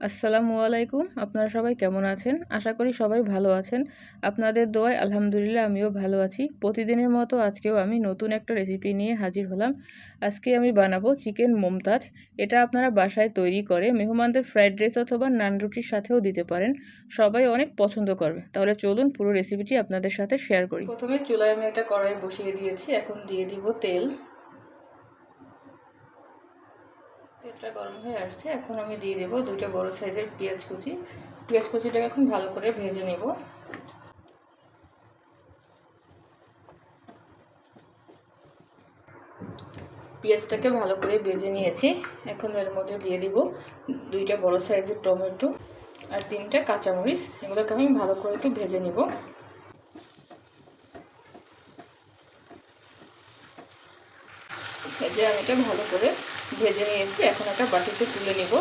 আসসালামু আলাইকুম। আপনারা সবাই কেমন আছেন? আশা করি সবাই ভালো আছেন। আপনাদের দোয়ায় আলহামদুলিল্লাহ আমিও ভালো আছি। প্রতিদিনের মতো আজকেও আমি নতুন একটা রেসিপি নিয়ে হাজির হলাম। আজকে আমি বানাবো চিকেন মুমতাজ। এটা আপনারা বাসায় তৈরি করে মেহমানদের ফ্রাইড রাইস অথবা নান রুটির সাথেও দিতে পারেন। সবাই অনেক পছন্দ করবে। তাহলে চলুন পুরো রেসিপিটি আপনাদের সাথে শেয়ার করি। প্রথমে চুলায় আমি একটা কড়াই বসিয়ে দিয়েছি। এখন দিয়ে দিব তেল। তেলটা গরম হয়ে আসছে। এখন আমি দিয়ে দেবো 2টা বড় সাইজের পেঁয়াজ কুচি। পেঁয়াজ কুচিটাকে এখন ভালো করে ভেজে নেব। পেঁয়াজটাকে ভালো করে ভেজে নিয়েছি। এখন এর মধ্যে দিয়ে দিব 2টা বড় সাইজের টমেটো আর 3টা কাঁচামরিচ। এগুলোকে আমি ভালো করে একটু ভেজে নিব। ভেজে আমি এটা ভালো করে ভেজে নিয়েছি। এখন একটা বাটিতে তুলে নিব।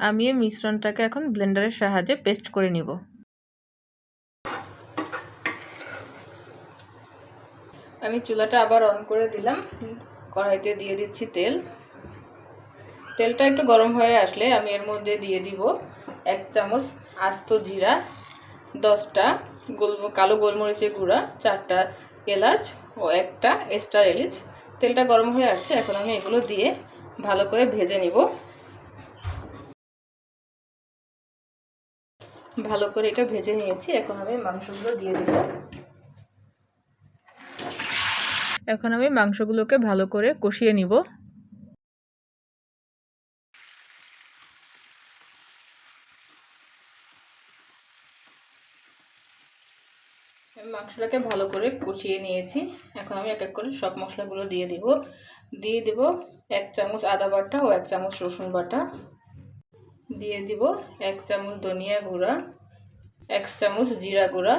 আমি এই মিশ্রণটাকে এখন ব্লেন্ডারের সাহায্যে পেস্ট করে নিব। আমি চুলাটা আবার অন করে দিলাম। কড়াইতে দিয়ে দিচ্ছি তেল। তেলটা একটু গরম হয়ে আসলে আমি এর মধ্যে দিয়ে দিব 1 চামচ আস্ত জিরা, 10টা কালো গোলমরিচের গুঁড়া, 4টা এলাচ ও 1টা স্টার এলাচ। তেলটা গরম হয়ে আসছে। এখন আমি এগুলো দিয়ে ভালো করে ভেজে নিব। ভালো করে এটা ভেজে নিয়েছি। এখন আমি মাংসগুলো দিয়ে দিব। এখন আমি মাংসগুলোকে ভালো করে কষিয়ে নিব। মাংসটাকে ভালো করে কষিয়ে নিয়েছি। এখন আমি এক এক করে সব মশলাগুলো দিয়ে দিব। 1 চামচ আদা বাটা ও 1 চামচ রসুন বাটা। দিয়ে দিব 1 চামচ ধনিয়া গুঁড়া, 1 চামচ জিরা গুঁড়া।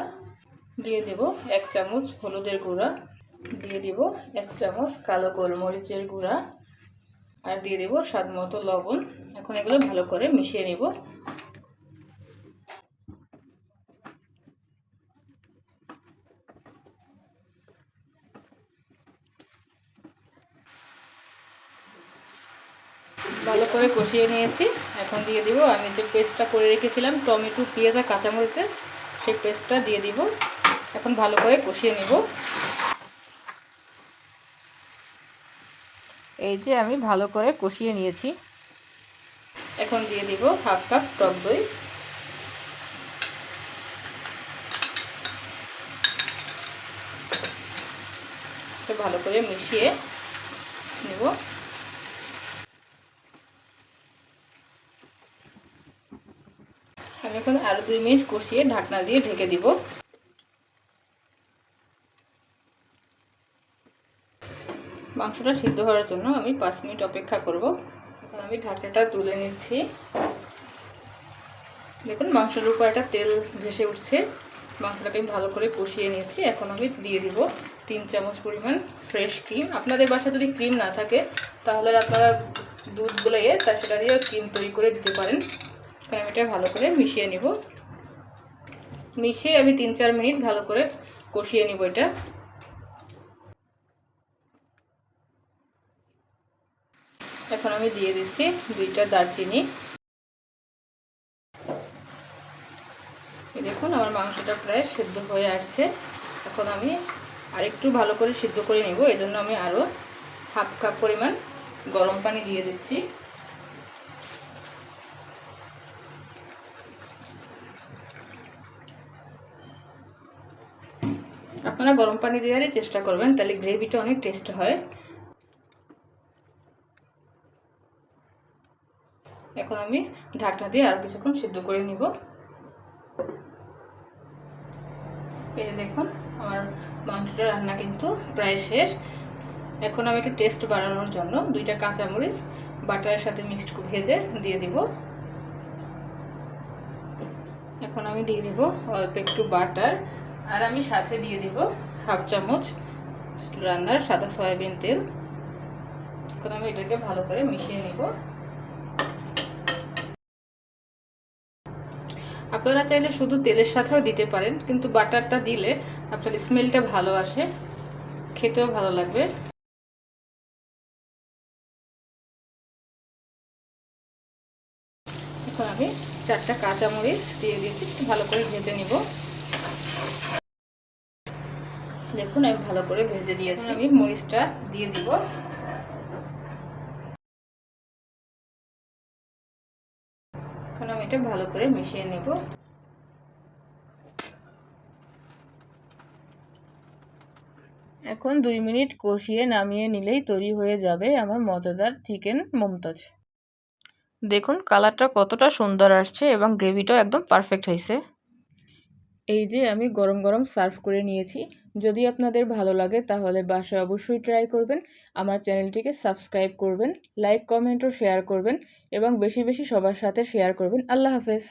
দিয়ে দিব 1 চামচ হলুদের গুঁড়া। দিয়ে দিব 1 চামচ কালো গোলমরিচের গুঁড়া আর দিয়ে দিব স্বাদ মতো লবণ। এখন এগুলো ভালো করে মিশিয়ে নিব। ভালো করে কষিয়ে নিয়েছি। এখন দিয়ে দিব আমি যে পেস্টটা করে রেখেছিলাম টমেটো, পেঁয়াজ আর কাঁচামরিচের, সেই পেস্টটা দিয়ে দিব। এখন ভালো করে কষিয়ে নিব। এই যে আমি ভালো করে কষিয়ে নিয়েছি। এখন দিয়ে দিব হাফ কাপ টক দই। ভালো করে মিশিয়ে নেব। আমি এখন আরো 2 মিনিট কষিয়ে ঢাকনা দিয়ে ঢেকে দিব। মাংসটা সিদ্ধ হওয়ার জন্য আমি 5 মিনিট অপেক্ষা করব। এখন আমি ঢাকনাটা তুলে নিচ্ছি। দেখুন মাংসের উপর একটা তেল ভেসে উঠছে। মাংসটাকে ভালো করে কষিয়ে নিয়েছি। এখন আমি দিয়ে দিব 3 চামচ পরিমাণ ফ্রেশ ক্রিম। আপনাদের বাসায় যদি ক্রিম না থাকে তাহলে আপনারা দুধ গুলিয়ে সেটা দিয়ে ক্রিম তৈরি করে দিতে পারেন। এখন আমি এটা ভালো করে মিশিয়ে নিব। মিশিয়ে আমি 3-4 মিনিট ভালো করে কষিয়ে নিব এটা। এখন আমি দিয়ে দিচ্ছি 2টা দারচিনি। দেখুন আমার মাংসটা প্রায় সিদ্ধ হয়ে আসছে। এখন আমি আরেকটু ভালো করে সিদ্ধ করে নেব। এজন্য আমি আরও হাফ কাপ পরিমাণ গরম পানি দিয়ে দিচ্ছি। আপনারা গরম পানি দেওয়ারই চেষ্টা করবেন, তাহলে গ্রেভিটা অনেক টেস্ট হয়। এখন আমি ঢাকনা দিয়ে আরও কিছুক্ষণ সিদ্ধ করে নিব। এই যে দেখুন আমার মাংসটা রান্না কিন্তু প্রায় শেষ। এখন আমি একটু টেস্ট বাড়ানোর জন্য 2টা কাঁচামরিচ বাটারের সাথে মিক্সড ভেজে দিয়ে দিব। এখন আমি দিয়ে দিব অল্প একটু বাটার আর আমি সাথে দিয়ে দিব হাফ চামচ রান্নার সাদা সয়াবিন তেল। এখন আমি এটাকে ভালো করে মিশিয়ে নিব। আপনারা চাইলে শুধু তেলের সাথেও দিতে পারেন, কিন্তু বাটারটা দিলে আপনার স্মেলটা ভালো আসে, খেতেও ভালো লাগবে। এখন আমি 4টা কাঁচামরিচ দিয়ে দিয়েছি, ভালো করে ভেজে নিব। দেখুন আমি ভালো করে ভেজে দিয়েছি। আমি মরিচটা দিয়ে দিব। এখন আমি এটা ভালো করে মিশিয়ে নেব। এখন 2 মিনিট কষিয়ে নামিয়ে নিলেই তৈরি হয়ে যাবে আমার মজাদার চিকেন মমতাজ। দেখুন কালারটা কতটা সুন্দর আসছে এবং গ্রেভিটাও একদম পারফেক্ট হয়েছে। এই যে আমি গরম গরম সার্ভ করে নিয়েছি। যদি আপনাদের ভালো লাগে তাহলে বাসায় অবশ্যই ট্রাই করবেন। আমার চ্যানেলটিকে সাবস্ক্রাইব করবেন, লাইক কমেন্ট ও শেয়ার করবেন এবং বেশি বেশি সবার সাথে শেয়ার করবেন। আল্লাহ হাফেজ।